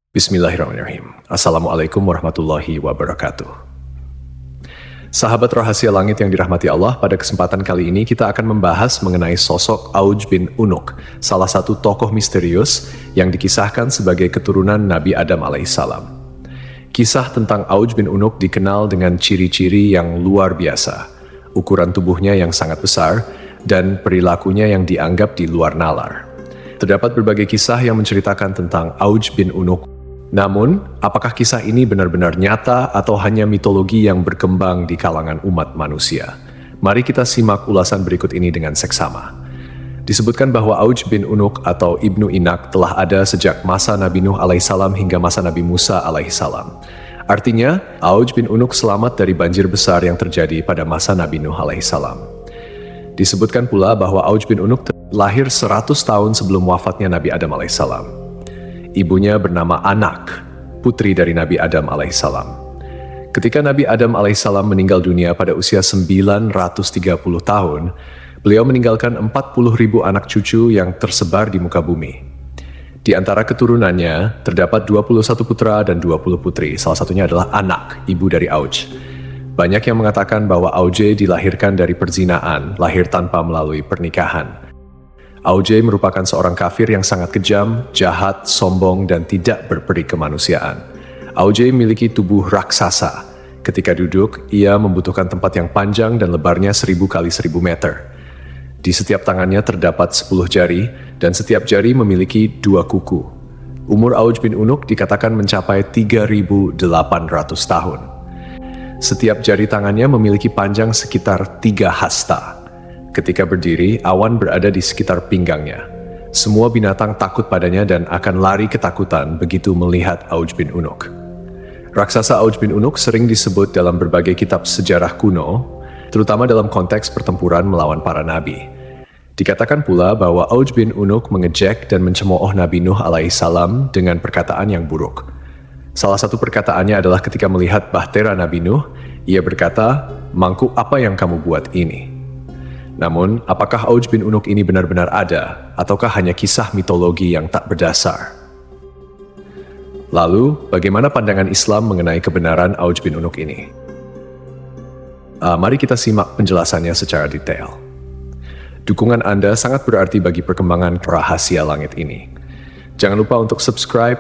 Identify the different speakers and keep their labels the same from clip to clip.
Speaker 1: Bismillahirrahmanirrahim. Assalamualaikum warahmatullahi wabarakatuh. Sahabat rahasia langit yang dirahmati Allah, pada kesempatan kali ini kita akan membahas mengenai sosok Auj bin Unuk, salah satu tokoh misterius yang dikisahkan sebagai keturunan Nabi Adam alaihissalam. Kisah tentang Auj bin Unuk dikenal dengan ciri-ciri yang luar biasa, ukuran tubuhnya yang sangat besar, dan perilakunya yang dianggap di luar nalar. Terdapat berbagai kisah yang menceritakan tentang Auj bin Unuk. Namun, apakah kisah ini benar-benar nyata atau hanya mitologi yang berkembang di kalangan umat manusia? Mari kita simak ulasan berikut ini dengan seksama. Disebutkan bahwa Auj bin Unuk atau Ibnu Inak telah ada sejak masa Nabi Nuh alaihissalam hingga masa Nabi Musa alaihissalam. Artinya, Auj bin Unuk selamat dari banjir besar yang terjadi pada masa Nabi Nuh alaihissalam. Disebutkan pula bahwa Auj bin Unuk lahir 100 tahun sebelum wafatnya Nabi Adam alaihissalam. Ibunya bernama Anak, putri dari Nabi Adam alaihissalam. Ketika Nabi Adam alaihissalam meninggal dunia pada usia 930 tahun, beliau meninggalkan 40.000 anak cucu yang tersebar di muka bumi. Di antara keturunannya, terdapat 21 putra dan 20 putri, salah satunya adalah Anak, ibu dari Auj. Banyak yang mengatakan bahwa Auj dilahirkan dari perzinaan, lahir tanpa melalui pernikahan. Auj merupakan seorang kafir yang sangat kejam, jahat, sombong, dan tidak berperi kemanusiaan. Auj memiliki tubuh raksasa. Ketika duduk, ia membutuhkan tempat yang panjang dan lebarnya 1000 kali 1000 meter. Di setiap tangannya terdapat 10 jari, dan setiap jari memiliki 2 kuku. Umur Auj bin Unuk dikatakan mencapai 3.800 tahun. Setiap jari tangannya memiliki panjang sekitar 3 hasta. Ketika berdiri, awan berada di sekitar pinggangnya. Semua binatang takut padanya dan akan lari ketakutan begitu melihat Auj bin Unuk. Raksasa Auj bin Unuk sering disebut dalam berbagai kitab sejarah kuno, terutama dalam konteks pertempuran melawan para nabi. Dikatakan pula bahwa Auj bin Unuk mengejek dan mencemooh Nabi Nuh alaihissalam dengan perkataan yang buruk. Salah satu perkataannya adalah ketika melihat bahtera Nabi Nuh, ia berkata, "Mangkuk apa yang kamu buat ini?" Namun, apakah Auj bin Unuk ini benar-benar ada, ataukah hanya kisah mitologi yang tak berdasar? Lalu, bagaimana pandangan Islam mengenai kebenaran Auj bin Unuk ini? Mari kita simak penjelasannya secara detail. Dukungan Anda sangat berarti bagi perkembangan rahasia langit ini. Jangan lupa untuk subscribe,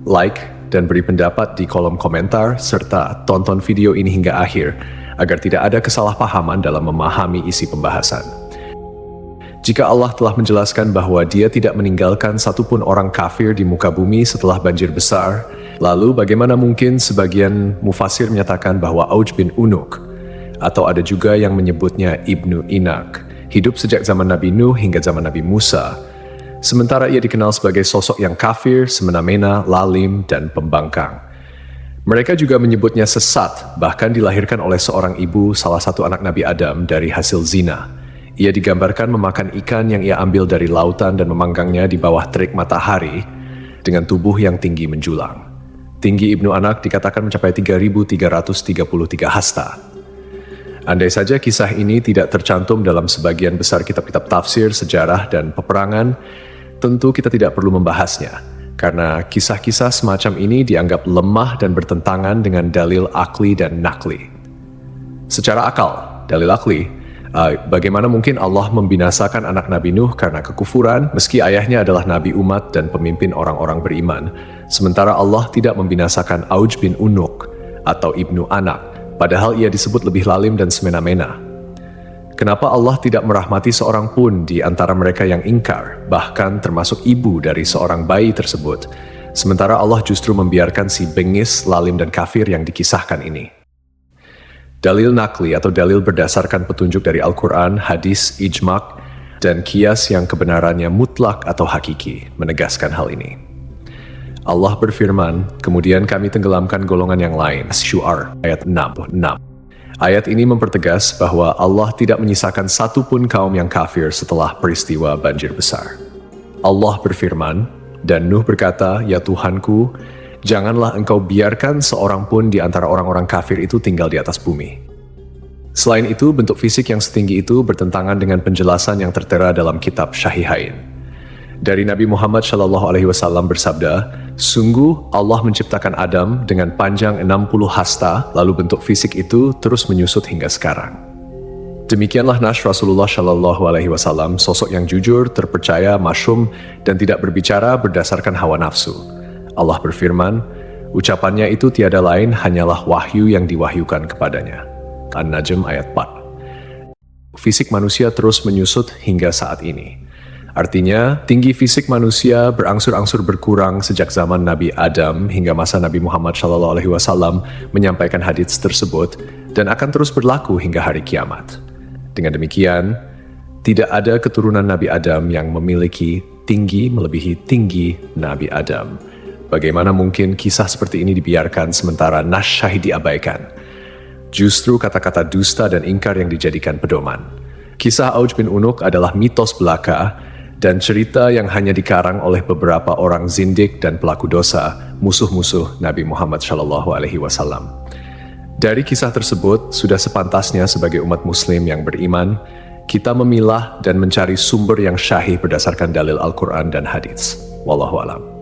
Speaker 1: like, dan beri pendapat di kolom komentar, serta tonton video ini hingga akhir, agar tidak ada kesalahpahaman dalam memahami isi pembahasan. Jika Allah telah menjelaskan bahwa Dia tidak meninggalkan satupun orang kafir di muka bumi setelah banjir besar, lalu bagaimana mungkin sebagian mufasir menyatakan bahwa Auj bin Unuk, atau ada juga yang menyebutnya Ibnu Inak, hidup sejak zaman Nabi Nuh hingga zaman Nabi Musa, sementara ia dikenal sebagai sosok yang kafir, semena-mena, lalim, dan pembangkang. Mereka juga menyebutnya sesat, bahkan dilahirkan oleh seorang ibu salah satu anak Nabi Adam dari hasil zina. Ia digambarkan memakan ikan yang ia ambil dari lautan dan memanggangnya di bawah terik matahari dengan tubuh yang tinggi menjulang. Tinggi Ibnu Anak dikatakan mencapai 3.333 hasta. Andai saja kisah ini tidak tercantum dalam sebagian besar kitab-kitab tafsir, sejarah, dan peperangan, tentu kita tidak perlu membahasnya. Karena kisah-kisah semacam ini dianggap lemah dan bertentangan dengan dalil akli dan nakli. Secara akal, dalil akli, bagaimana mungkin Allah membinasakan anak Nabi Nuh karena kekufuran, meski ayahnya adalah nabi umat dan pemimpin orang-orang beriman, sementara Allah tidak membinasakan Auj bin Unuk atau Ibnu Anak, padahal ia disebut lebih lalim dan semena-mena. Kenapa Allah tidak merahmati seorang pun di antara mereka yang ingkar, bahkan termasuk ibu dari seorang bayi tersebut, sementara Allah justru membiarkan si bengis, lalim, dan kafir yang dikisahkan ini? Dalil nakli atau dalil berdasarkan petunjuk dari Al-Quran, hadis, ijma', dan qiyas yang kebenarannya mutlak atau hakiki, menegaskan hal ini. Allah berfirman, kemudian kami tenggelamkan golongan yang lain. Syu'ar, ayat 66. Ayat ini mempertegas bahwa Allah tidak menyisakan satupun kaum yang kafir setelah peristiwa banjir besar. Allah berfirman, dan Nuh berkata, "Ya Tuhanku, janganlah engkau biarkan seorang pun di antara orang-orang kafir itu tinggal di atas bumi." Selain itu, bentuk fisik yang setinggi itu bertentangan dengan penjelasan yang tertera dalam kitab Syahihain. Dari Nabi Muhammad SAW bersabda, sungguh Allah menciptakan Adam dengan panjang 60 hasta, lalu bentuk fisik itu terus menyusut hingga sekarang. Demikianlah Nash Rasulullah SAW, sosok yang jujur, terpercaya, masyhum, dan tidak berbicara berdasarkan hawa nafsu. Allah berfirman, ucapannya itu tiada lain hanyalah wahyu yang diwahyukan kepadanya. An-Najm ayat 4. Fisik manusia terus menyusut hingga saat ini. Artinya, tinggi fisik manusia berangsur-angsur berkurang sejak zaman Nabi Adam hingga masa Nabi Muhammad SAW menyampaikan hadits tersebut dan akan terus berlaku hingga hari kiamat. Dengan demikian, tidak ada keturunan Nabi Adam yang memiliki tinggi melebihi tinggi Nabi Adam. Bagaimana mungkin kisah seperti ini dibiarkan sementara Nash Syahid diabaikan? Justru kata-kata dusta dan ingkar yang dijadikan pedoman. Kisah Auj bin Unuk adalah mitos belaka dan cerita yang hanya dikarang oleh beberapa orang zindik dan pelaku dosa, musuh-musuh Nabi Muhammad SAW. Dari kisah tersebut, sudah sepantasnya sebagai umat muslim yang beriman, kita memilah dan mencari sumber yang syahih berdasarkan dalil Al-Quran dan hadits. Wallahu a'lam.